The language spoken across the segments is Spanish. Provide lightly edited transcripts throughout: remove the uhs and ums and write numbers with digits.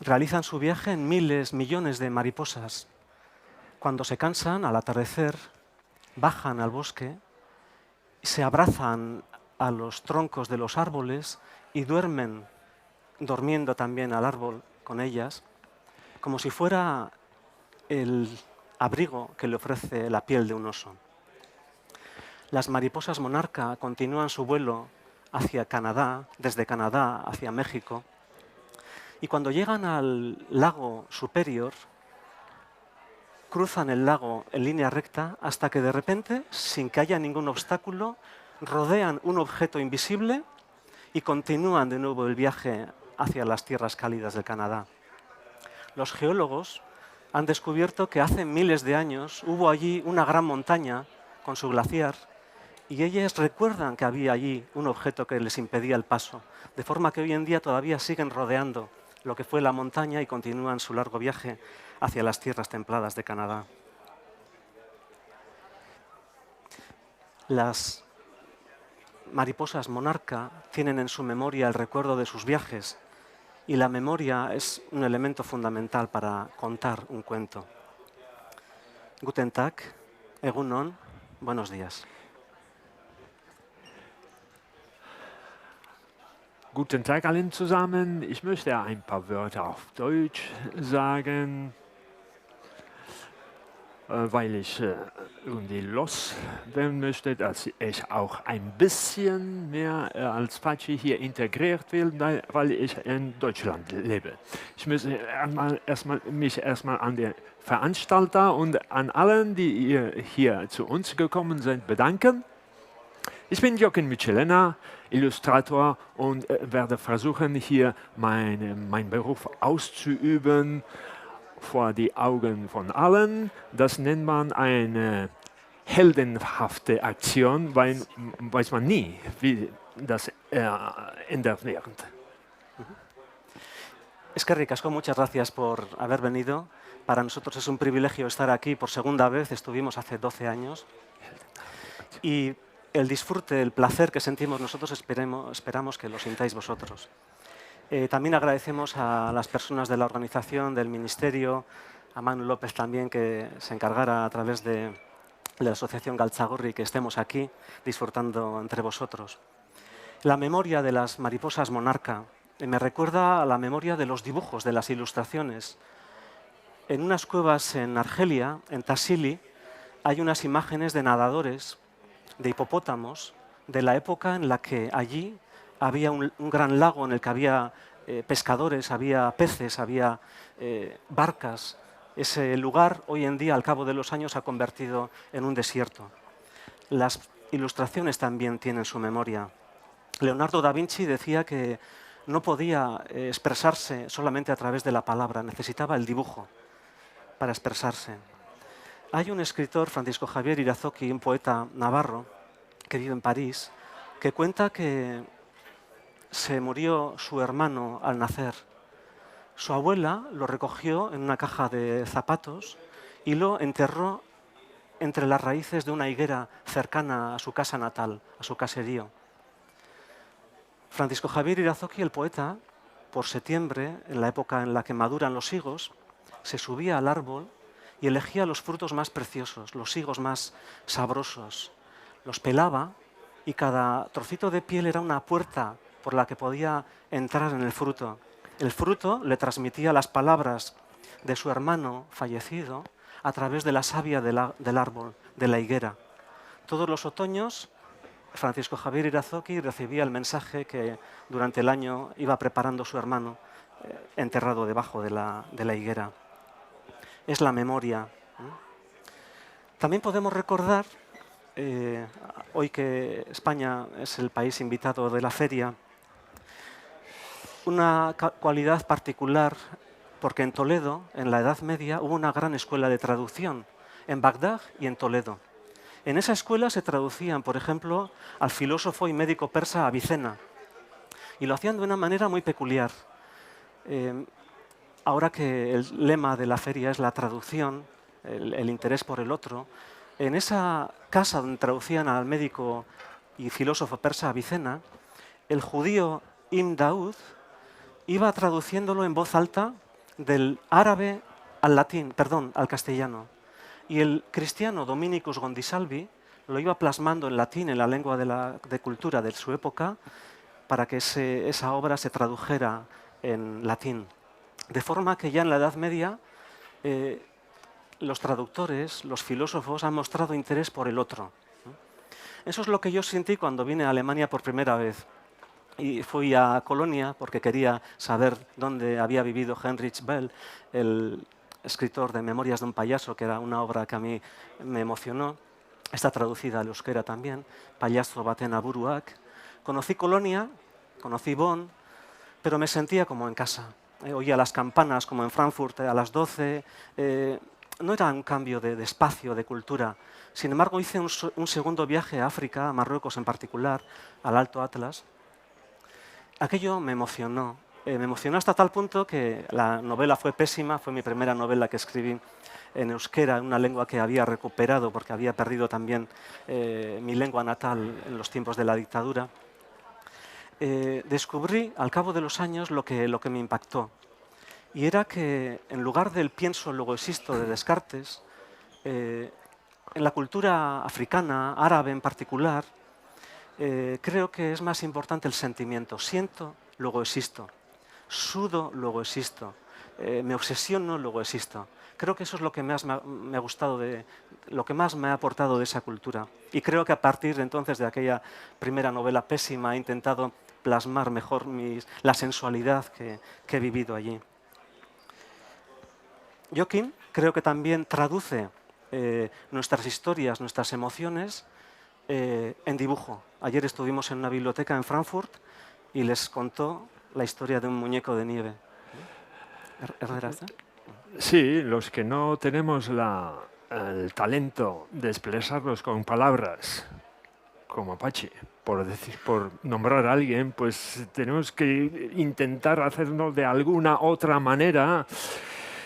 realizan su viaje en miles, millones de mariposas. Cuando se cansan, al atardecer, bajan al bosque, se abrazan a los troncos de los árboles y duermen, durmiendo también al árbol con ellas, como si fuera el abrigo que le ofrece la piel de un oso. Las mariposas monarca continúan su vuelo hacia Canadá, desde Canadá hacia México, y cuando llegan al lago Superior, cruzan el lago en línea recta hasta que de repente, sin que haya ningún obstáculo, rodean un objeto invisible y continúan de nuevo el viaje hacia las tierras cálidas de Canadá. Los geólogos han descubierto que hace miles de años hubo allí una gran montaña con su glaciar y ellos recuerdan que había allí un objeto que les impedía el paso, de forma que hoy en día todavía siguen rodeando lo que fue la montaña y continúan su largo viaje hacia las tierras templadas de Canadá. Las mariposas monarca tienen en su memoria el recuerdo de sus viajes y la memoria es un elemento fundamental para contar un cuento. Guten Tag, Egun On, buenos días. Guten Tag allen zusammen. Ich möchte ein paar Wörter auf Deutsch sagen, weil ich irgendwie loswerden möchte, dass ich auch ein bisschen mehr als Patschi hier integriert will, weil ich in Deutschland lebe. Ich möchte mich erstmal an den Veranstalter und an allen, die hier zu uns gekommen sind, bedanken. Ich bin Jochen Michelena, Illustrator und werde versuchen, hier meinen Beruf auszuüben vor die Augen von allen. Das nennt man eine heldenhafte Aktion, weil weiß man nie, wie das ändert wird. Eskerrik asko, muchas gracias por haber venido. Para nosotros es un privilegio estar aquí por segunda vez, estuvimos hace 12 años. Y el disfrute, el placer que sentimos nosotros esperamos que lo sintáis vosotros. También agradecemos a las personas de la organización, del Ministerio, a Manu López también, que se encargara a través de la Asociación Galtzagorri que estemos aquí disfrutando entre vosotros. La memoria de las mariposas monarca me recuerda a la memoria de los dibujos, de las ilustraciones. En unas cuevas en Argelia, en Tassili, hay unas imágenes de nadadores, de hipopótamos, de la época en la que allí había un gran lago en el que había pescadores, había peces, había barcas. Ese lugar hoy en día, al cabo de los años, se ha convertido en un desierto. Las ilustraciones también tienen su memoria. Leonardo da Vinci decía que no podía expresarse solamente a través de la palabra, necesitaba el dibujo para expresarse. Hay un escritor, Francisco Javier Irazoqui, un poeta navarro que vive en París, que cuenta que se murió su hermano al nacer. Su abuela lo recogió en una caja de zapatos y lo enterró entre las raíces de una higuera cercana a su casa natal, a su caserío. Francisco Javier Irazoqui, el poeta, por septiembre, en la época en la que maduran los higos, se subía al árbol y elegía los frutos más preciosos, los higos más sabrosos. Los pelaba y cada trocito de piel era una puerta por la que podía entrar en el fruto. El fruto le transmitía las palabras de su hermano fallecido a través de la savia del árbol, de la higuera. Todos los otoños, Francisco Javier Irazoqui recibía el mensaje que durante el año iba preparando su hermano enterrado debajo de la higuera. Es la memoria. También podemos recordar, hoy que España es el país invitado de la feria, una cualidad particular, porque en Toledo, en la Edad Media, hubo una gran escuela de traducción, en Bagdad y en Toledo. En esa escuela se traducían, por ejemplo, al filósofo y médico persa Avicena, y lo hacían de una manera muy peculiar. Ahora que el lema de la feria es la traducción, el interés por el otro, en esa casa donde traducían al médico y filósofo persa Avicena, el judío Ibn Daud iba traduciéndolo en voz alta del árabe al latín, perdón, al castellano. Y el cristiano Dominicus Gondisalvi lo iba plasmando en latín, en la lengua de cultura de su época, para que esa obra se tradujera en latín. De forma que ya en la Edad Media los traductores, los filósofos han mostrado interés por el otro. Eso es lo que yo sentí cuando vine a Alemania por primera vez. Y fui a Colonia porque quería saber dónde había vivido Heinrich Böll, el escritor de Memorias de un payaso, que era una obra que a mí me emocionó. Está traducida al euskera también, Payaso baten aburuak. Conocí Colonia, conocí Bonn, pero me sentía como en casa. Oía las campanas como en Frankfurt a las 12. No era un cambio de espacio, de cultura. Sin embargo, hice un segundo viaje a África, a Marruecos en particular, al Alto Atlas. Aquello me emocionó. Me emocionó hasta tal punto que la novela fue pésima, fue mi primera novela que escribí en euskera, una lengua que había recuperado porque había perdido también mi lengua natal en los tiempos de la dictadura. Descubrí al cabo de los años lo que me impactó. Y era que en lugar del pienso luego existo de Descartes, en la cultura africana, árabe en particular, creo que es más importante el sentimiento. Siento, luego existo. Sudo, luego existo. Me obsesiono, luego existo. Creo que eso es lo que más me ha gustado, lo que más me ha aportado de esa cultura. Y creo que a partir de entonces, de aquella primera novela pésima, he intentado plasmar mejor la sensualidad que he vivido allí. Joaquín creo que también traduce nuestras historias, nuestras emociones en dibujo. Ayer estuvimos en una biblioteca en Frankfurt y les contó la historia de un muñeco de nieve. Sí, los que no tenemos el talento de expresarnos con palabras, como Pachi, por nombrar a alguien, pues tenemos que intentar hacerlo de alguna otra manera.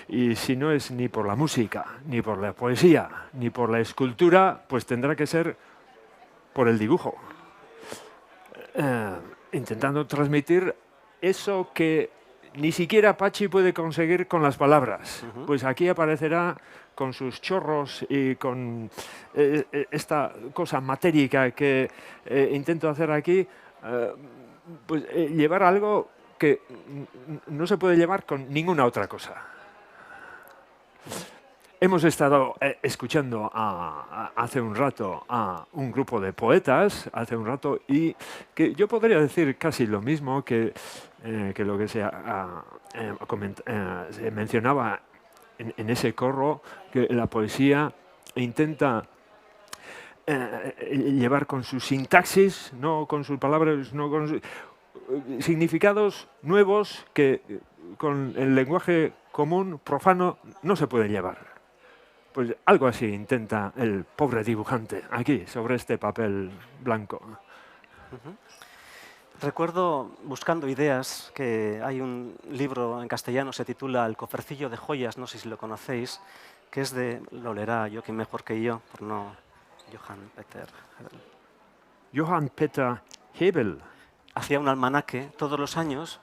Y si no es ni por la música, ni por la poesía, ni por la escultura, pues tendrá que ser por el dibujo. Intentando transmitir eso que ni siquiera Pachi puede conseguir con las palabras. Pues aquí aparecerá con sus chorros y con esta cosa matérica que intento hacer aquí, pues llevar algo que no se puede llevar con ninguna otra cosa. Hemos estado escuchando hace un rato a un grupo de poetas, y que yo podría decir casi lo mismo que lo que se mencionaba en ese corro, que la poesía intenta llevar con su sintaxis, no con sus palabras, no con significados nuevos que con el lenguaje común, profano, no se pueden llevar. Pues algo así intenta el pobre dibujante aquí, sobre este papel blanco. Recuerdo, buscando ideas, que hay un libro en castellano, se titula El cofrecillo de joyas, no sé si lo conocéis, que es lo leerá Joaquín mejor que yo, por no Johann Peter Hebel. Johann Peter Hebel. Hacía un almanaque todos los años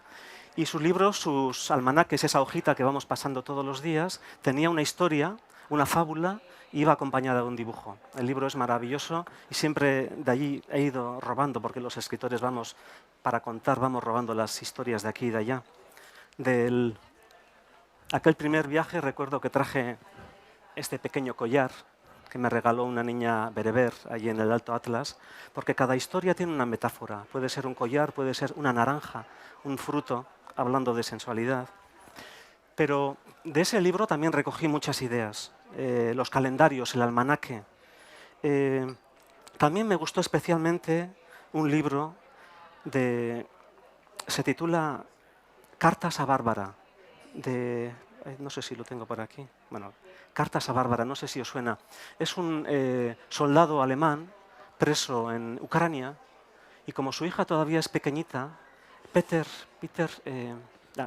y sus libros, sus almanaques, esa hojita que vamos pasando todos los días, tenía una historia, una fábula, iba acompañada de un dibujo. El libro es maravilloso y siempre de allí he ido robando, porque los escritores para contar, vamos robando las historias de aquí y de allá. Aquel primer viaje recuerdo que traje este pequeño collar que me regaló una niña bereber allí en el Alto Atlas, porque cada historia tiene una metáfora. Puede ser un collar, puede ser una naranja, un fruto, hablando de sensualidad. Pero de ese libro también recogí muchas ideas. Los calendarios, el almanaque. También me gustó especialmente un libro se titula Cartas a Bárbara, no sé si lo tengo por aquí. Bueno, Cartas a Bárbara, no sé si os suena. Es un soldado alemán preso en Ucrania y como su hija todavía es pequeñita, Peter,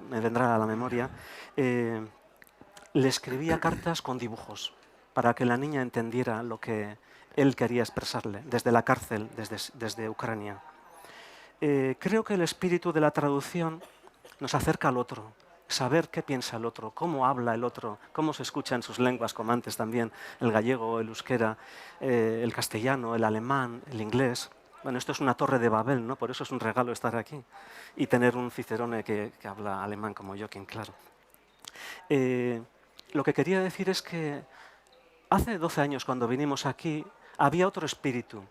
me vendrá a la memoria, le escribía cartas con dibujos para que la niña entendiera lo que él quería expresarle desde la cárcel, desde Ucrania. Creo que el espíritu de la traducción nos acerca al otro, saber qué piensa el otro, cómo habla el otro, cómo se escucha en sus lenguas, como antes también, el gallego, el euskera, el castellano, el alemán, el inglés. Bueno, esto es una torre de Babel, ¿no? Por eso es un regalo estar aquí y tener un Cicerone que habla alemán como yo, quien claro. Lo que quería decir es que hace 12 años, cuando vinimos aquí, había otro espíritu.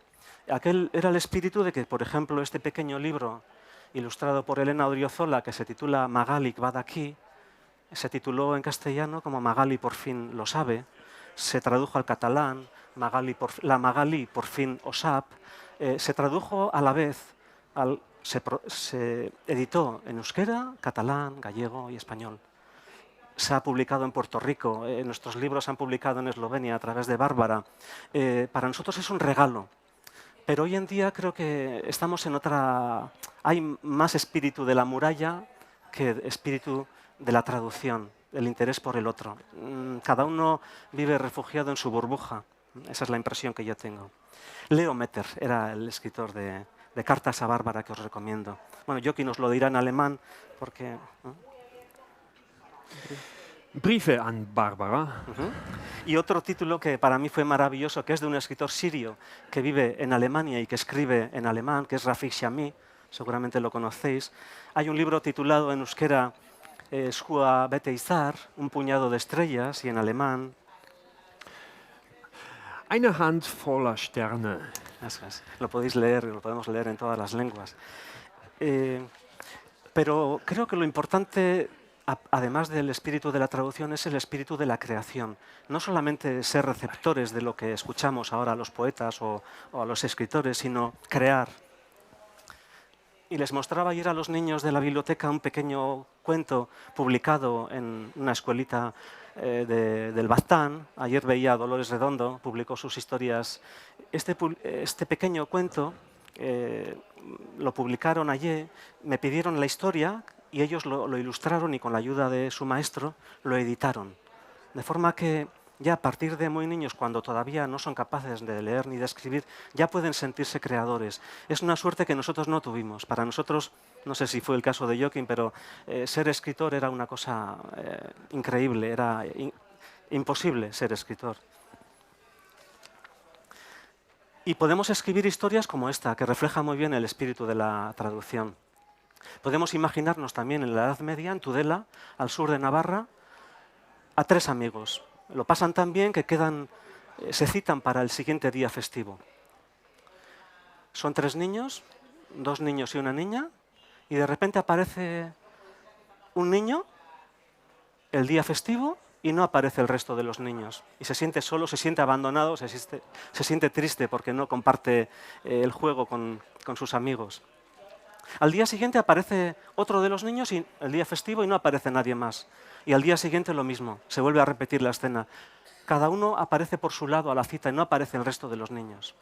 Aquel era el espíritu de que, por ejemplo, este pequeño libro ilustrado por Elena Odriozola, que se titula Magali va aquí, se tituló en castellano como Magali por fin lo sabe, se tradujo al catalán, la Magali por fin o sap, se tradujo a la vez, se editó en euskera, catalán, gallego y español. Se ha publicado en Puerto Rico, nuestros libros se han publicado en Eslovenia a través de Bárbara. Para nosotros es un regalo, pero hoy en día creo que estamos en otra... Hay más espíritu de la muralla que espíritu de la traducción, el interés por el otro. Cada uno vive refugiado en su burbuja. Esa es la impresión que yo tengo. Leo Metter era el escritor de Cartas a Bárbara que os recomiendo. Bueno, Joaquín nos lo dirá en alemán porque... Briefe an Barbara. Y otro título que para mí fue maravilloso, que es de un escritor sirio que vive en Alemania y que escribe en alemán, que es Rafik Shami, seguramente lo conocéis. Hay un libro titulado en euskera Schua Bete Izar, un puñado de estrellas, y en alemán... Eine Hand voller Sterne. Eso es. Lo podéis leer, lo podemos leer en todas las lenguas. Pero creo que lo importante, además del espíritu de la traducción, es el espíritu de la creación. No solamente ser receptores de lo que escuchamos ahora a los poetas o a los escritores, sino crear. Y les mostraba ayer a los niños de la biblioteca un pequeño cuento publicado en una escuelita del Baztán. Ayer veía a Dolores Redondo, publicó sus historias. Este pequeño cuento lo publicaron ayer, me pidieron la historia y ellos lo ilustraron y con la ayuda de su maestro lo editaron. De forma que ya a partir de muy niños, cuando todavía no son capaces de leer ni de escribir, ya pueden sentirse creadores. Es una suerte que nosotros no tuvimos. Para nosotros, no sé si fue el caso de Joaquín, pero ser escritor era una cosa increíble, era imposible ser escritor. Y podemos escribir historias como esta, que refleja muy bien el espíritu de la traducción. Podemos imaginarnos también en la Edad Media, en Tudela, al sur de Navarra, a 3 amigos. Lo pasan tan bien que se citan para el siguiente día festivo. Son 3 niños, 2 niños y una niña, y de repente aparece un niño el día festivo y no aparece el resto de los niños. Y se siente solo, se siente abandonado, se siente triste porque no comparte el juego con sus amigos. Al día siguiente aparece otro de los niños y el día festivo y no aparece nadie más. Y al día siguiente lo mismo, se vuelve a repetir la escena. Cada uno aparece por su lado a la cita y no aparece el resto de los niños.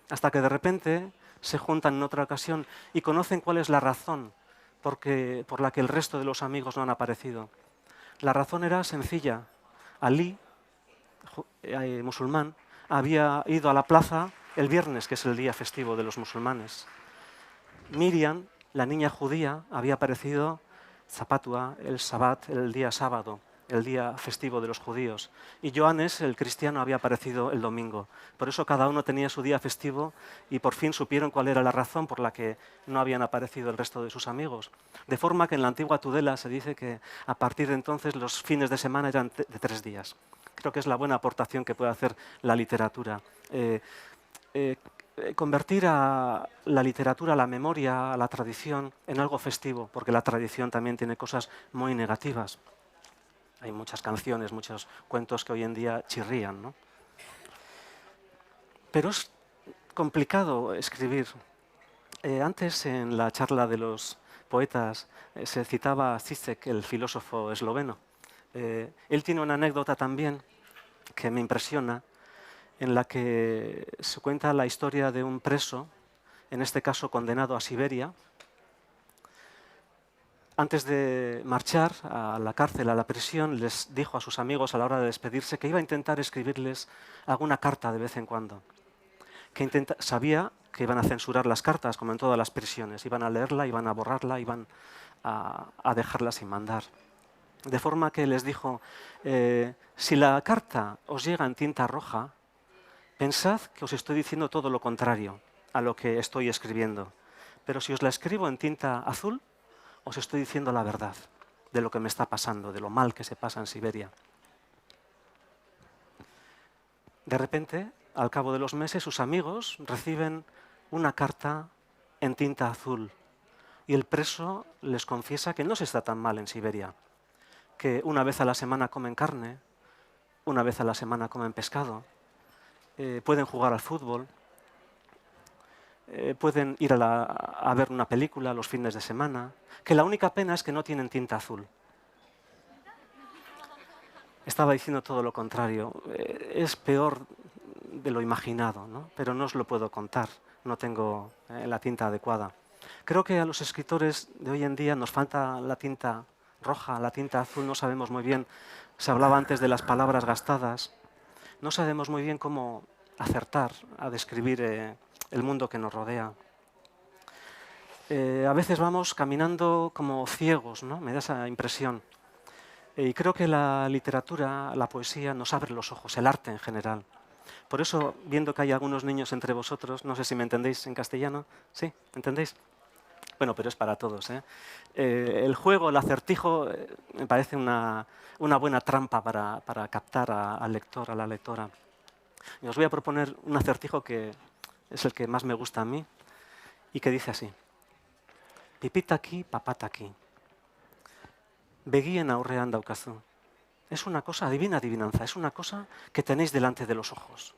Hasta que de repente se juntan en otra ocasión y conocen cuál es la razón por la que el resto de los amigos no han aparecido. La razón era sencilla. Ali, musulmán, había ido a la plaza el viernes, que es el día festivo de los musulmanes. Miriam, la niña judía, había aparecido Zapatua, el Sabbat, el día sábado, el día festivo de los judíos. Y Johannes, el cristiano, había aparecido el domingo. Por eso cada uno tenía su día festivo y por fin supieron cuál era la razón por la que no habían aparecido el resto de sus amigos. De forma que en la antigua Tudela se dice que a partir de entonces los fines de semana eran de 3 días. Creo que es la buena aportación que puede hacer la literatura. Convertir a la literatura, a la memoria, a la tradición en algo festivo, porque la tradición también tiene cosas muy negativas. Hay muchas canciones, muchos cuentos que hoy en día chirrían, ¿no? Pero es complicado escribir. Antes, en la charla de los poetas, se citaba a Zizek, el filósofo esloveno. Él tiene una anécdota también que me impresiona, en la que se cuenta la historia de un preso, en este caso condenado a Siberia. Antes de marchar a la cárcel, a la prisión, les dijo a sus amigos a la hora de despedirse que iba a intentar escribirles alguna carta de vez en cuando. sabía que iban a censurar las cartas, como en todas las prisiones. Iban a leerla, iban a borrarla, iban a dejarla sin mandar. De forma que les dijo, si la carta os llega en tinta roja, pensad que os estoy diciendo todo lo contrario a lo que estoy escribiendo. Pero si os la escribo en tinta azul, os estoy diciendo la verdad de lo que me está pasando, de lo mal que se pasa en Siberia. De repente, al cabo de los meses, sus amigos reciben una carta en tinta azul y el preso les confiesa que no se está tan mal en Siberia, que una vez a la semana comen carne, una vez a la semana comen pescado, pueden jugar al fútbol, pueden ir a ver una película los fines de semana, que la única pena es que no tienen tinta azul. Estaba diciendo todo lo contrario. Es peor de lo imaginado, ¿no? Pero no os lo puedo contar, no tengo la tinta adecuada. Creo que a los escritores de hoy en día nos falta la tinta roja, la tinta azul, no sabemos muy bien. Se hablaba antes de las palabras gastadas. No sabemos muy bien cómo acertar a describir el mundo que nos rodea. A veces vamos caminando como ciegos, ¿no? Me da esa impresión. Y creo que la literatura, la poesía, nos abre los ojos, el arte en general. Por eso, viendo que hay algunos niños entre vosotros, no sé si me entendéis en castellano, ¿sí? ¿Entendéis? Bueno, pero es para todos, ¿eh? El juego, el acertijo, me parece una buena trampa para captar al lector, a la lectora. Y os voy a proponer un acertijo que es el que más me gusta a mí y que dice así. Pipita aquí, papata aquí. Begien aurrean daukazu. Es una cosa, adivina adivinanza, es una cosa que tenéis delante de los ojos.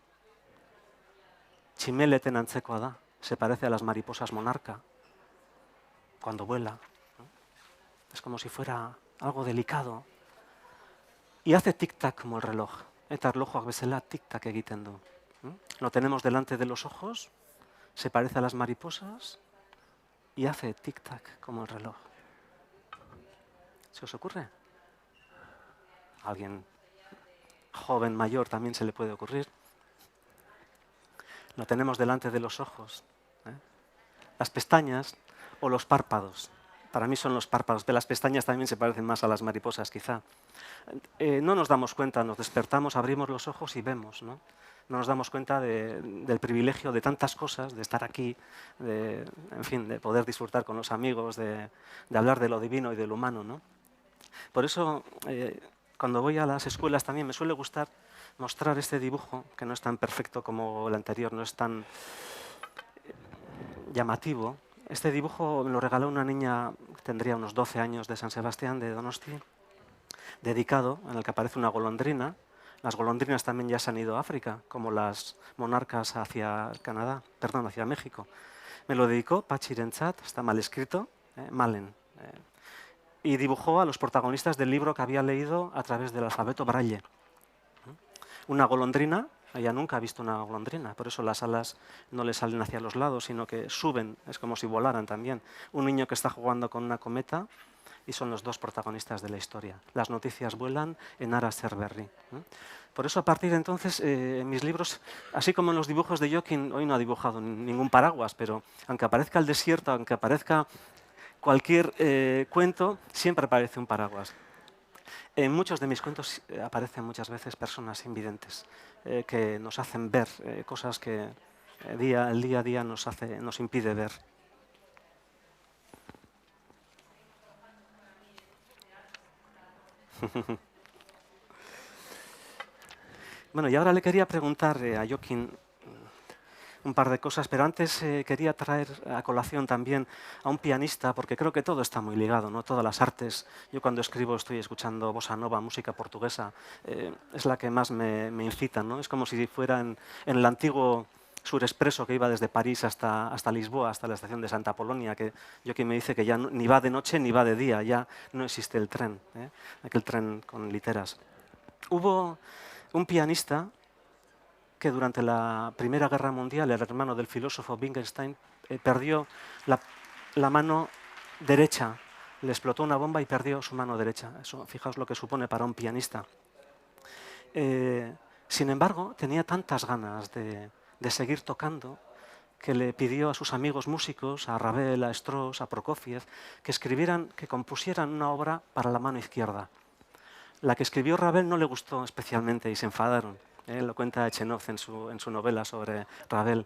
Chimeleten antzekoa da, se parece a las mariposas monarca cuando vuela. Es como si fuera algo delicado. Y hace tic-tac como el reloj. Eta erlojuak bezala tic-tac egiten du. Lo tenemos delante de los ojos, se parece a las mariposas y hace tic-tac como el reloj. ¿Se os ocurre? A alguien joven, mayor, también se le puede ocurrir. Lo tenemos delante de los ojos. Las pestañas o los párpados. Para mí son los párpados, pero las pestañas también se parecen más a las mariposas, quizá. No nos damos cuenta, nos despertamos, abrimos los ojos y vemos, ¿no? No nos damos cuenta del privilegio de tantas cosas, de estar aquí, en fin, de poder disfrutar con los amigos, de hablar de lo divino y de lo humano, ¿no? Por eso, cuando voy a las escuelas también me suele gustar mostrar este dibujo, que no es tan perfecto como el anterior, no es tan llamativo. Este dibujo me lo regaló una niña que tendría unos 12 años de San Sebastián, de Donosti, dedicado, en el que aparece una golondrina. Las golondrinas también ya se han ido a África, como las monarcas hacia hacia México. Me lo dedicó Patxirentzat, está mal escrito, Malen. Y dibujó a los protagonistas del libro que había leído a través del alfabeto Braille. Una golondrina, ella nunca ha visto una golondrina, por eso las alas no le salen hacia los lados, sino que suben, es como si volaran también. Un niño que está jugando con una cometa y son los dos protagonistas de la historia. Las noticias vuelan en Ara Serberri. Por eso, a partir de entonces, en mis libros, así como en los dibujos de Jokin, hoy no ha dibujado ningún paraguas, pero aunque aparezca el desierto, aunque aparezca cualquier cuento, siempre aparece un paraguas. En muchos de mis cuentos aparecen muchas veces personas invidentes que nos hacen ver cosas que el día a día nos impide ver. Bueno, y ahora le quería preguntar a Jokin un par de cosas, pero antes quería traer a colación también a un pianista, porque creo que todo está muy ligado, ¿no? Todas las artes. Yo cuando escribo estoy escuchando bossa nova, música portuguesa, es la que más me incita, ¿no? Es como si fuera en el antiguo Surexpreso que iba desde París hasta Lisboa, hasta la estación de Santa Polonia, que Jokin me dice que ya ni va de noche ni va de día, ya no existe el tren, aquel tren con literas. Hubo un pianista que durante la Primera Guerra Mundial, el hermano del filósofo Wittgenstein, perdió la mano derecha. Le explotó una bomba y perdió su mano derecha. Eso, fijaos lo que supone para un pianista. Sin embargo, tenía tantas ganas de de seguir tocando, que le pidió a sus amigos músicos, a Ravel, a Strauss, a Prokofiev, que compusieran una obra para la mano izquierda. La que escribió Ravel no le gustó especialmente y se enfadaron. Lo cuenta Echenov en su novela sobre Ravel.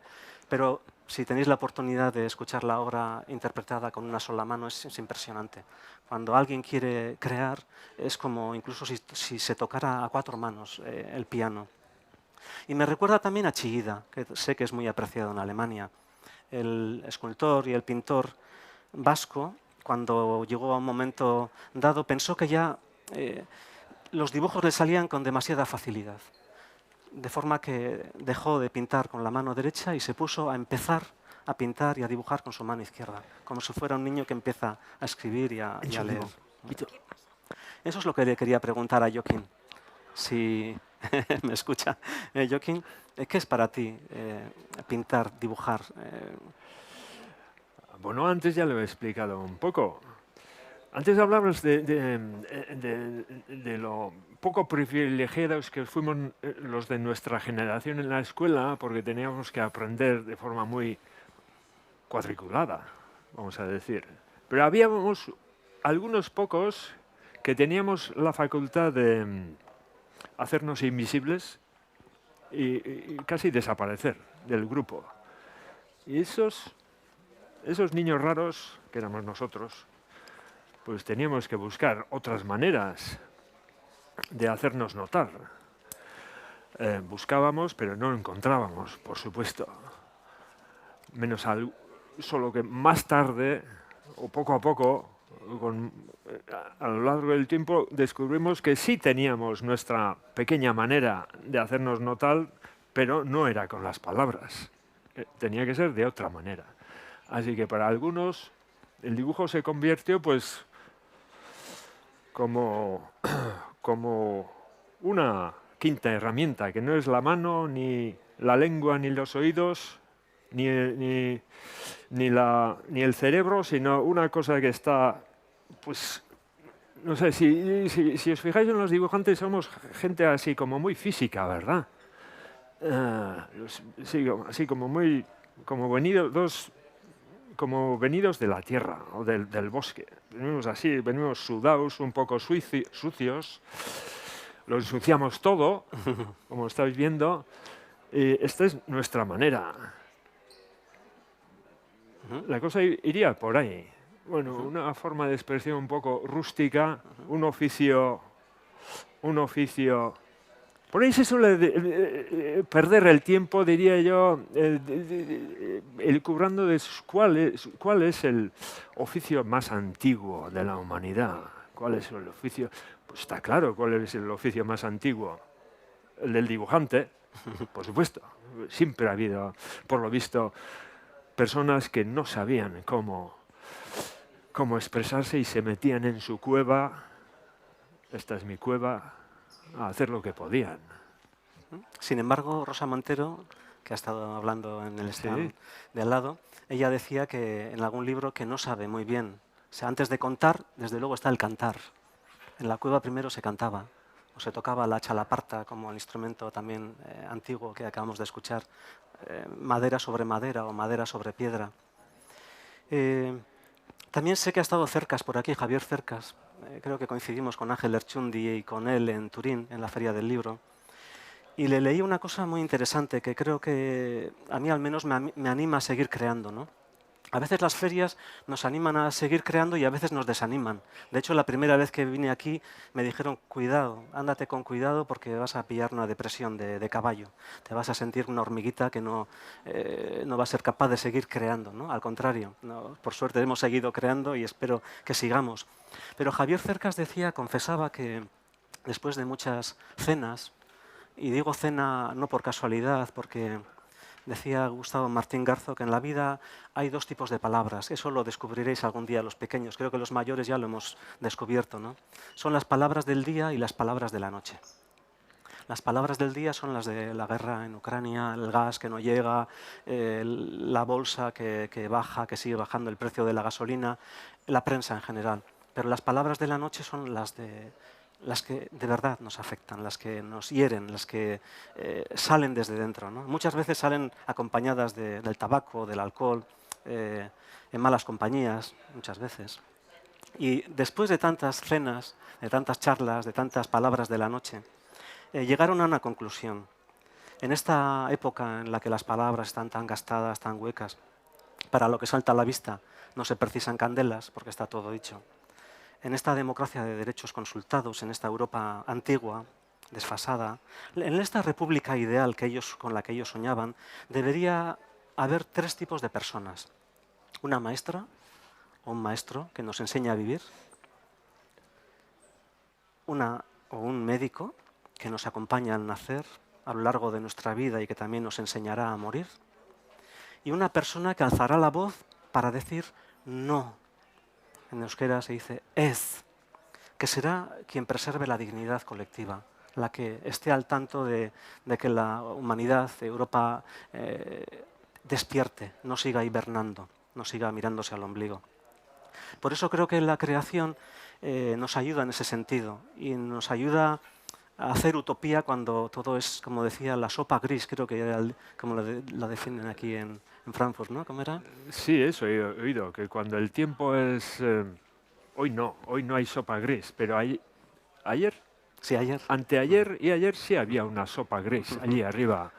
Pero si tenéis la oportunidad de escuchar la obra interpretada con una sola mano, es impresionante. Cuando alguien quiere crear, es como incluso si se tocara a 4 manos el piano. Y me recuerda también a Chillida, que sé que es muy apreciado en Alemania. El escultor y el pintor vasco, cuando llegó a un momento dado, pensó que ya los dibujos le salían con demasiada facilidad, de forma que dejó de pintar con la mano derecha y se puso a empezar a pintar y a dibujar con su mano izquierda, como si fuera un niño que empieza a escribir y a leer. Eso es lo que le quería preguntar a Joaquín. Si me escucha, Joaquín, ¿qué es para ti pintar, dibujar? Bueno, antes ya lo he explicado un poco. Antes hablabas de lo poco privilegiados que fuimos los de nuestra generación en la escuela, porque teníamos que aprender de forma muy cuadriculada, vamos a decir. Pero habíamos algunos pocos que teníamos la facultad de hacernos invisibles y casi desaparecer del grupo. Y esos niños raros, que éramos nosotros, pues teníamos que buscar otras maneras de hacernos notar. Buscábamos, pero no encontrábamos, por supuesto. Solo que más tarde, o poco a poco, a lo largo del tiempo, descubrimos que sí teníamos nuestra pequeña manera de hacernos notar, pero no era con las palabras. Tenía que ser de otra manera. Así que para algunos el dibujo se convirtió pues como una quinta herramienta, que no es la mano, ni la lengua, ni los oídos, ni el cerebro, sino una cosa que está, pues, no sé, si os fijáis en los dibujantes somos gente así como muy física, ¿verdad? Sí, así como venidos de la tierra o del bosque. Venimos así, venimos sudados, un poco sucios, lo ensuciamos todo, como estáis viendo. Esta es nuestra manera. La cosa iría por ahí. Bueno, una forma de expresión un poco rústica, un oficio. Por ahí se suele perder el tiempo, diría yo, elucubrando de cuál es el oficio más antiguo de la humanidad. ¿Cuál es el oficio? Pues está claro cuál es el oficio más antiguo. El del dibujante, por supuesto. Siempre ha habido, por lo visto, personas que no sabían cómo expresarse y se metían en su cueva. Esta es mi cueva. A hacer lo que podían. Sin embargo, Rosa Montero, que ha estado hablando en el stand de al lado, ella decía que en algún libro que no sabe muy bien. O sea, antes de contar, desde luego está el cantar. En la cueva primero se cantaba, o se tocaba la chalaparta como el instrumento también antiguo que acabamos de escuchar, madera sobre madera o madera sobre piedra. También sé que ha estado Cercas por aquí, Javier Cercas. Creo que coincidimos con Ángel Lerchundi y con él en Turín, en la Feria del Libro. Y le leí una cosa muy interesante que creo que a mí al menos me anima a seguir creando, ¿no? A veces las ferias nos animan a seguir creando y a veces nos desaniman. De hecho, la primera vez que vine aquí me dijeron, cuidado, ándate con cuidado porque vas a pillar una depresión de caballo. Te vas a sentir una hormiguita que no va a ser capaz de seguir creando, ¿no? Al contrario, no, por suerte hemos seguido creando y espero que sigamos. Pero Javier Cercas confesaba que después de muchas cenas, y digo cena no por casualidad, porque decía Gustavo Martín Garzo que en la vida hay 2 tipos de palabras. Eso lo descubriréis algún día los pequeños. Creo que los mayores ya lo hemos descubierto, ¿no? Son las palabras del día y las palabras de la noche. Las palabras del día son las de la guerra en Ucrania, el gas que no llega, la bolsa que baja, que sigue bajando el precio de la gasolina, la prensa en general. Pero las palabras de la noche son las de las que de verdad nos afectan, las que nos hieren, las que salen desde dentro, ¿no? Muchas veces salen acompañadas del tabaco, del alcohol, en malas compañías, muchas veces. Y después de tantas cenas, de tantas charlas, de tantas palabras de la noche, llegaron a una conclusión. En esta época en la que las palabras están tan gastadas, tan huecas, para lo que salta a la vista no se precisan candelas, porque está todo dicho. En esta democracia de derechos consultados, en esta Europa antigua, desfasada, en esta república ideal con la que ellos soñaban, debería haber tres tipos de personas. Una maestra o un maestro que nos enseña a vivir, un médico que nos acompaña al nacer a lo largo de nuestra vida y que también nos enseñará a morir, y una persona que alzará la voz para decir no. En euskera se dice ez, que será quien preserve la dignidad colectiva, la que esté al tanto de que la humanidad, Europa, despierte, no siga hibernando, no siga mirándose al ombligo. Por eso creo que la creación nos ayuda en ese sentido y nos ayuda a hacer utopía cuando todo es, como decía, la sopa gris, creo que era como la definen aquí en Frankfurt, ¿no? ¿Cómo era? Sí, eso he oído, que cuando el tiempo es... hoy no hay sopa gris, pero ayer, Sí, ayer. anteayer y ayer sí había una sopa gris allí arriba,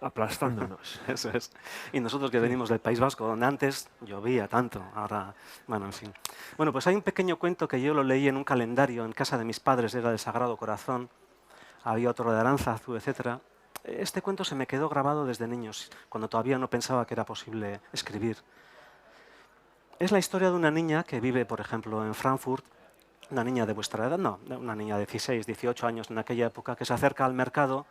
aplastándonos. Eso es. Y nosotros que venimos del País Vasco, donde antes llovía tanto, ahora, bueno, en fin. Bueno, pues hay un pequeño cuento que yo lo leí en un calendario en casa de mis padres, era del Sagrado Corazón, había otro de Aránzazu, etc. Este cuento se me quedó grabado desde niños, cuando todavía no pensaba que era posible escribir. Es la historia de una niña que vive, por ejemplo, en Frankfurt, una niña de vuestra edad, no, una niña de 16, 18 años en aquella época, que se acerca al mercado.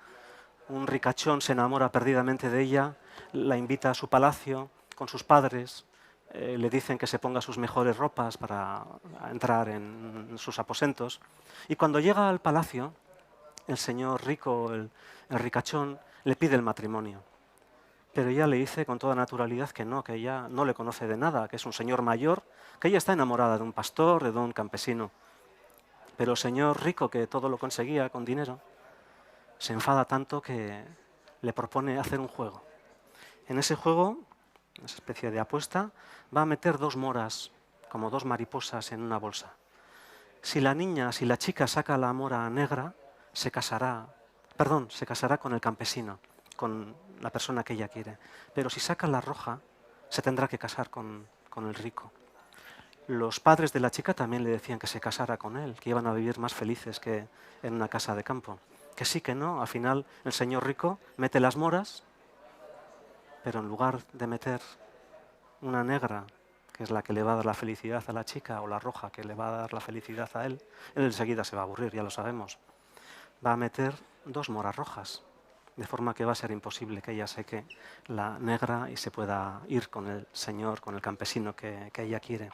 Un ricachón se enamora perdidamente de ella, la invita a su palacio con sus padres, le dicen que se ponga sus mejores ropas para entrar en sus aposentos. Y cuando llega al palacio, el señor rico, el ricachón, le pide el matrimonio. Pero ella le dice con toda naturalidad que ella no le conoce de nada, que es un señor mayor, que ella está enamorada de un pastor, de un campesino. Pero el señor rico, que todo lo conseguía con dinero, se enfada tanto que le propone hacer un juego. En ese juego, una especie de apuesta, va a meter dos moras, como dos mariposas, en una bolsa. Si la chica saca la mora negra, se casará con el campesino, con la persona que ella quiere. Pero si saca la roja, se tendrá que casar con el rico. Los padres de la chica también le decían que se casara con él, que iban a vivir más felices que en una casa de campo. Que sí, que no. Al final el señor rico mete las moras, pero en lugar de meter una negra, que es la que le va a dar la felicidad a la chica, o la roja, que le va a dar la felicidad a él enseguida se va a aburrir, ya lo sabemos. Va a meter dos moras rojas, de forma que va a ser imposible que ella seque la negra y se pueda ir con el señor, con el campesino que ella quiere.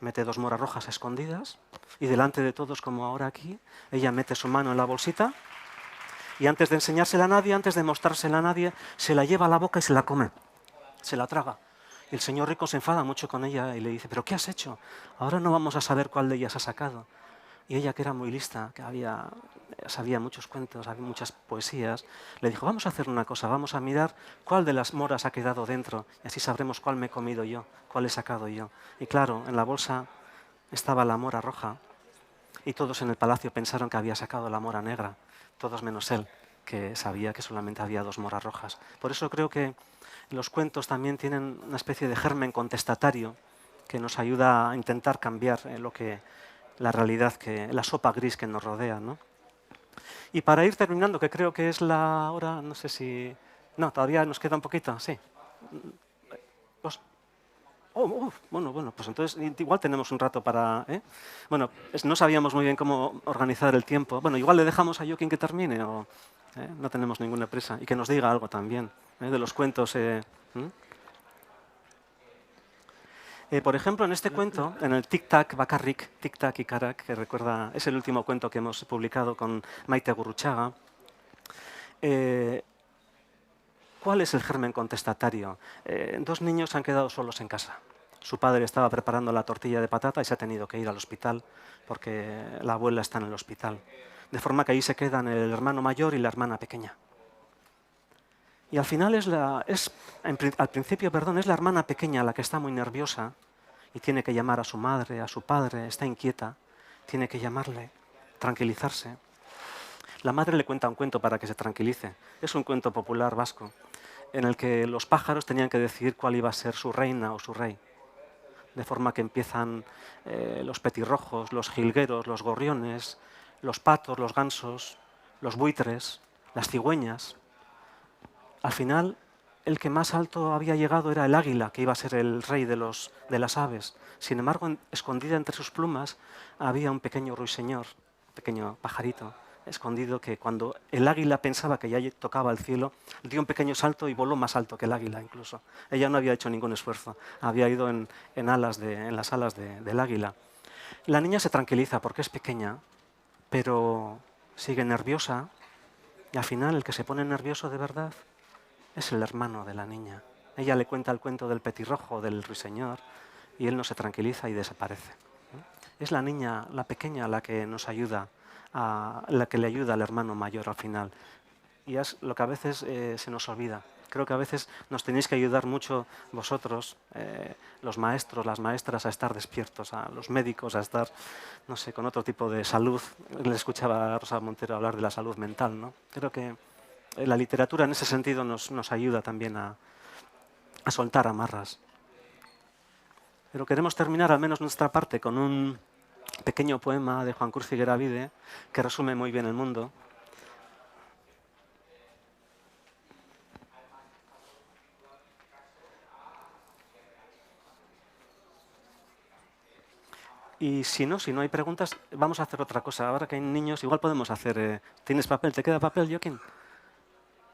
Mete dos moras rojas escondidas y delante de todos, como ahora aquí, ella mete su mano en la bolsita y antes de enseñársela a nadie, antes de mostrársela a nadie, se la lleva a la boca y se la come, se la traga. Y el señor rico se enfada mucho con ella y le dice, ¿pero qué has hecho? Ahora no vamos a saber cuál de ellas ha sacado. Y ella, que era muy lista, que sabía muchos cuentos, había muchas poesías, le dijo, vamos a hacer una cosa, vamos a mirar cuál de las moras ha quedado dentro y así sabremos cuál me he comido yo, cuál he sacado yo. Y claro, en la bolsa estaba la mora roja y todos en el palacio pensaron que había sacado la mora negra, todos menos él, que sabía que solamente había dos moras rojas. Por eso creo que los cuentos también tienen una especie de germen contestatario que nos ayuda a intentar cambiar la realidad, la sopa gris que nos rodea, ¿no? Y para ir terminando, que creo que es la hora, no sé si... No, todavía nos queda un poquito, sí. Bueno, pues entonces igual tenemos un rato para... Bueno, no sabíamos muy bien cómo organizar el tiempo. Bueno, igual le dejamos a Joaquín que termine o no tenemos ninguna prisa. Y que nos diga algo también de los cuentos. Por ejemplo, en este cuento, en el Tic Tac Bakarrik, Tic Tac y Karak, que recuerda, es el último cuento que hemos publicado con Maite Gurruchaga, ¿cuál es el germen contestatario? Dos niños han quedado solos en casa. Su padre estaba preparando la tortilla de patata y se ha tenido que ir al hospital porque la abuela está en el hospital. De forma que ahí se quedan el hermano mayor y la hermana pequeña. Y al final al principio, es la hermana pequeña la que está muy nerviosa y tiene que llamar a su madre, a su padre, está inquieta, tiene que llamarle, tranquilizarse. La madre le cuenta un cuento para que se tranquilice. Es un cuento popular vasco en el que los pájaros tenían que decidir cuál iba a ser su reina o su rey. De forma que empiezan los petirrojos, los jilgueros, los gorriones, los patos, los gansos, los buitres, las cigüeñas. Al final, el que más alto había llegado era el águila, que iba a ser el rey de las aves. Sin embargo, escondida entre sus plumas había un pequeño ruiseñor, un pequeño pajarito escondido, que cuando el águila pensaba que ya tocaba el cielo, dio un pequeño salto y voló más alto que el águila incluso. Ella no había hecho ningún esfuerzo, había ido en las alas del águila. La niña se tranquiliza porque es pequeña, pero sigue nerviosa y al final el que se pone nervioso de verdad es el hermano de la niña. Ella le cuenta el cuento del petirrojo, del ruiseñor, y él no se tranquiliza y desaparece. Es la niña, la pequeña, la que nos ayuda, la que le ayuda al hermano mayor al final. Y es lo que a veces se nos olvida. Creo que a veces nos tenéis que ayudar mucho vosotros, los maestros, las maestras, a estar despiertos, a los médicos a estar, no sé, con otro tipo de salud. Le escuchaba a Rosa Montero hablar de la salud mental, ¿no? Creo que la literatura en ese sentido nos ayuda también a soltar amarras. Pero queremos terminar al menos nuestra parte con un pequeño poema de Juan Cruz Figueravide que resume muy bien el mundo. Y si no hay preguntas, vamos a hacer otra cosa. Ahora que hay niños, igual podemos hacer... ¿Tienes papel? ¿Te queda papel, Joaquín?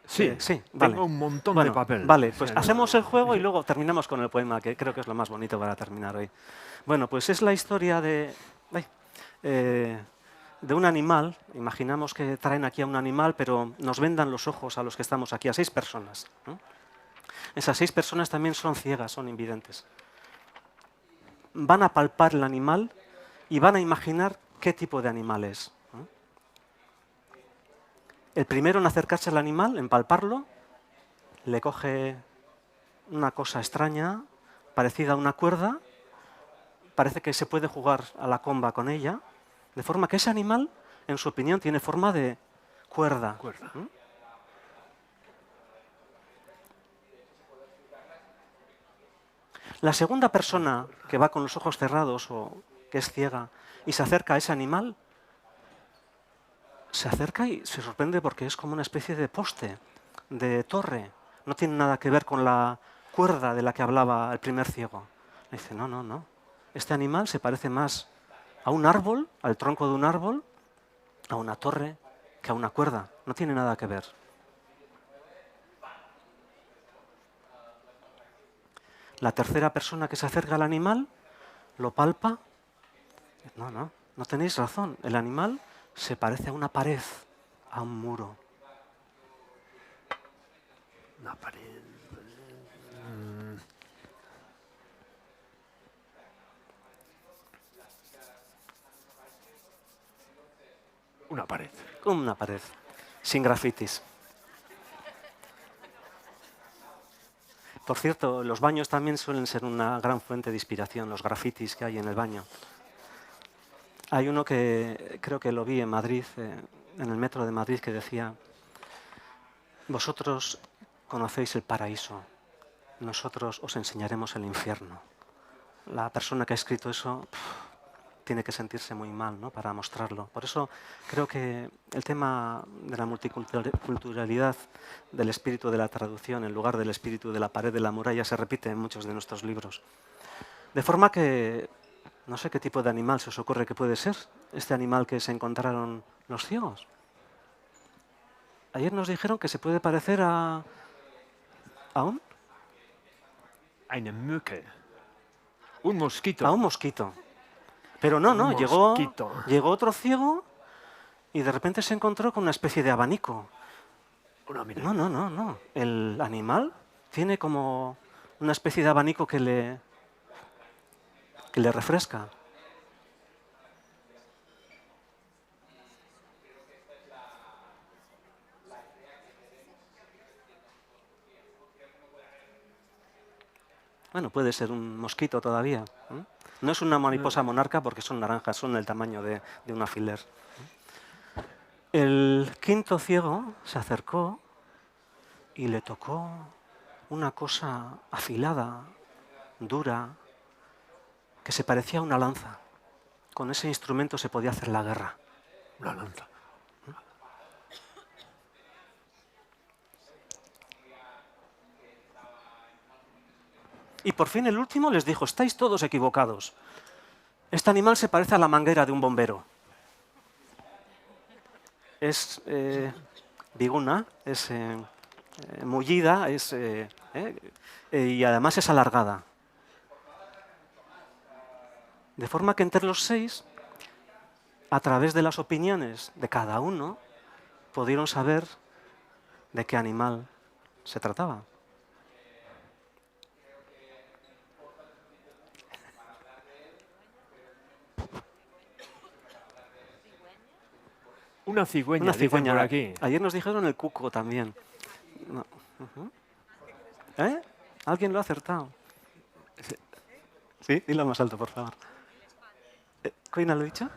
Sí, sí, vale. Tengo un montón de papel. Vale, pues hacemos el juego y luego terminamos con el poema, que creo que es lo más bonito para terminar hoy. Bueno, pues es la historia de un animal. Imaginamos que traen aquí a un animal, pero nos vendan los ojos a los que estamos aquí, a 6 personas, ¿no? Esas 6 personas también son ciegas, son invidentes. Van a palpar el animal y van a imaginar qué tipo de animal es, ¿no? El primero en acercarse al animal, en palparlo, le coge una cosa extraña, parecida a una cuerda, parece que se puede jugar a la comba con ella, de forma que ese animal, en su opinión, tiene forma de cuerda. ¿Mm? La segunda persona que va con los ojos cerrados o que es ciega y se acerca a ese animal, se acerca y se sorprende porque es como una especie de poste, de torre. No tiene nada que ver con la cuerda de la que hablaba el primer ciego. Le dice, no. Este animal se parece más a un árbol, al tronco de un árbol, a una torre, que a una cuerda. No tiene nada que ver. La tercera persona que se acerca al animal, lo palpa. No tenéis razón. El animal se parece a una pared, a un muro. Una pared. Una pared. Una pared, sin grafitis. Por cierto, los baños también suelen ser una gran fuente de inspiración, los grafitis que hay en el baño. Hay uno que creo que lo vi en Madrid, en el metro de Madrid, que decía: vosotros conocéis el paraíso, nosotros os enseñaremos el infierno. La persona que ha escrito eso tiene que sentirse muy mal, ¿no?, para mostrarlo. Por eso creo que el tema de la multiculturalidad, del espíritu de la traducción en lugar del espíritu de la pared de la muralla, se repite en muchos de nuestros libros. De forma que no sé qué tipo de animal se os ocurre que puede ser este animal que se encontraron los ciegos. Ayer nos dijeron que se puede parecer a un... Eine Mücke. Un mosquito. A un mosquito. Pero no, llegó otro ciego y de repente se encontró con una especie de abanico. No. El animal tiene como una especie de abanico que le que le refresca. Bueno, puede ser un mosquito todavía. No es una mariposa monarca porque son naranjas, son del tamaño de un alfiler. El quinto ciego se acercó y le tocó una cosa afilada, dura, que se parecía a una lanza. Con ese instrumento se podía hacer la guerra. Una lanza. Y por fin el último les dijo, estáis todos equivocados. Este animal se parece a la manguera de un bombero. Es biguna, es mullida, y además es alargada. De forma que entre los 6, a través de las opiniones de cada uno, pudieron saber de qué animal se trataba. Una cigüeña, Una dicen cigüeña. por aquí. Ayer nos dijeron el cuco también. No. ¿Eh? ¿Alguien lo ha acertado? Sí, dilo más alto, por favor. ¿Coina lo ha dicho?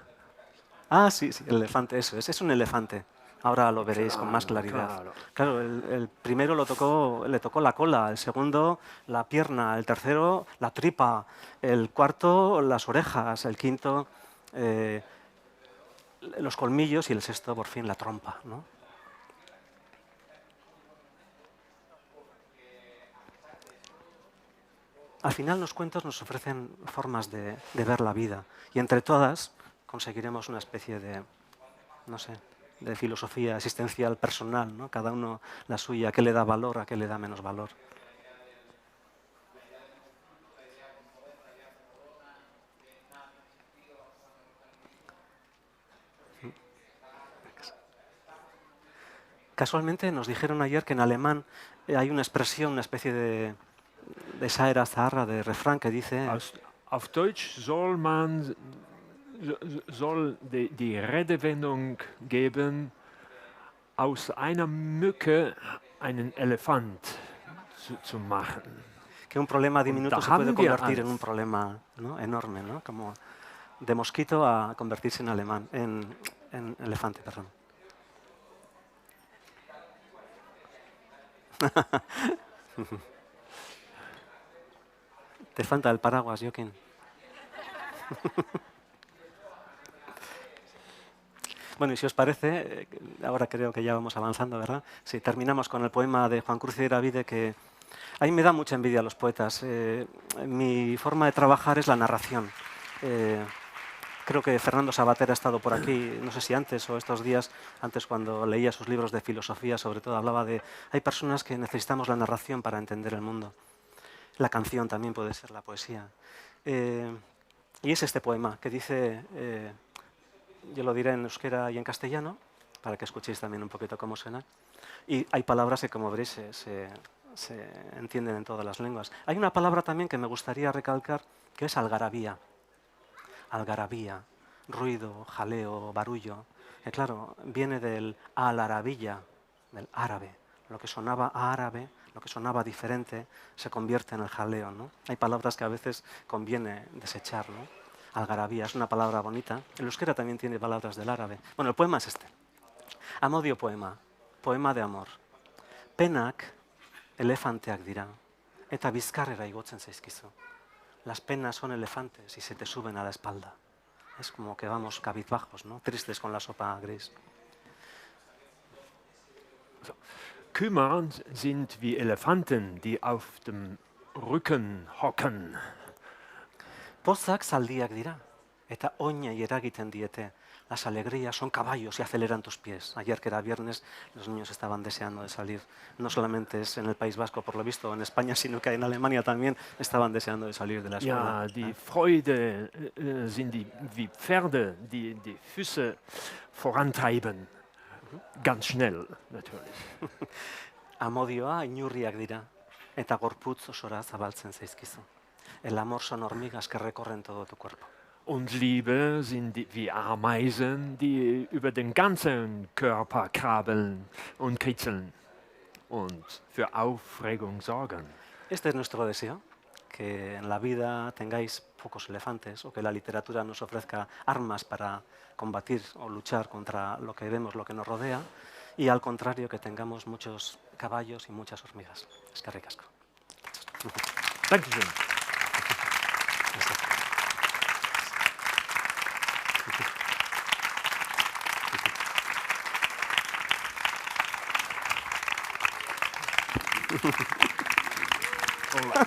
Ah, sí, el elefante, eso es un elefante. Ahora lo veréis con más claridad. Claro, el primero le tocó la cola, el segundo la pierna, el tercero la tripa, el cuarto las orejas, el quinto los colmillos y el sexto por fin la trompa, ¿no? Al final los cuentos nos ofrecen formas de ver la vida y entre todas conseguiremos una especie de, no sé, de filosofía existencial personal, ¿no? Cada uno la suya, a qué le da valor, a qué le da menos valor. Casualmente nos dijeron ayer que en alemán hay una expresión, una especie de Saera Zaharra, de refrán que dice... Auf Deutsch soll die Redewendung geben, aus einer Mücke einen Elefant zu machen. Que un problema diminuto se puede convertir en un problema, ¿no? Enorme, ¿no? Como de mosquito a convertirse en elefante, perdón. Te falta el paraguas, Joaquín. Bueno, y si os parece, ahora creo que ya vamos avanzando, ¿verdad? Si terminamos con el poema de Juan Cruz Iravide, que a mí me da mucha envidia a los poetas. Mi forma de trabajar es la narración. Creo que Fernando Savater ha estado por aquí, no sé si antes o estos días, antes cuando leía sus libros de filosofía, sobre todo hablaba de... Hay personas que necesitamos la narración para entender el mundo. La canción también puede ser la poesía. Y es este poema que dice... yo lo diré en euskera y en castellano, para que escuchéis también un poquito cómo suena. Y hay palabras que, como veréis, se entienden en todas las lenguas. Hay una palabra también que me gustaría recalcar, que es algarabía. Algarabía, ruido, jaleo, barullo. Claro, viene del algarabía, del árabe. Lo que sonaba árabe, lo que sonaba diferente, se convierte en el jaleo, ¿no? Hay palabras que a veces conviene desechar, ¿no? Algarabía es una palabra bonita. El euskera también tiene palabras del árabe. Bueno, el poema es este. Amodio poema, poema de amor. Penak elefanteak dira, eta bizkarrera igotzen zaizkizu. Las penas son elefantes y se te suben a la espalda. Es como que vamos cabizbajos, ¿no? Tristes con la sopa gris. Kümmern sind wie Elefanten, die auf dem Rücken hocken. Pozak zaldiak dira, eta oinei eragiten diete. Las alegrías son caballos y aceleran tus pies. Ayer, que era viernes, los niños estaban deseando de salir. No solamente es en el País Vasco, por lo visto, en España, sino que en Alemania también estaban deseando de salir de la escuela. Ja, die Freude sind wie Pferde, die die Füße vorantreiben. Ganz schnell, natürlich. Amodioa inurriak dira, eta gorputz osora zabaltzen zaizkizu. El amor son hormigas que recorren todo tu cuerpo. Und Liebe sind wie Ameisen, die über den ganzen Körper krabbeln und kitzeln und für Aufregung sorgen. Este es nuestro deseo, que en la vida tengáis pocos elefantes o que la literatura nos ofrezca armas para combatir o luchar contra lo que vemos, lo que nos rodea, y al contrario, que tengamos muchos caballos y muchas hormigas. Eskerrik asko. Dankeschön. Hola.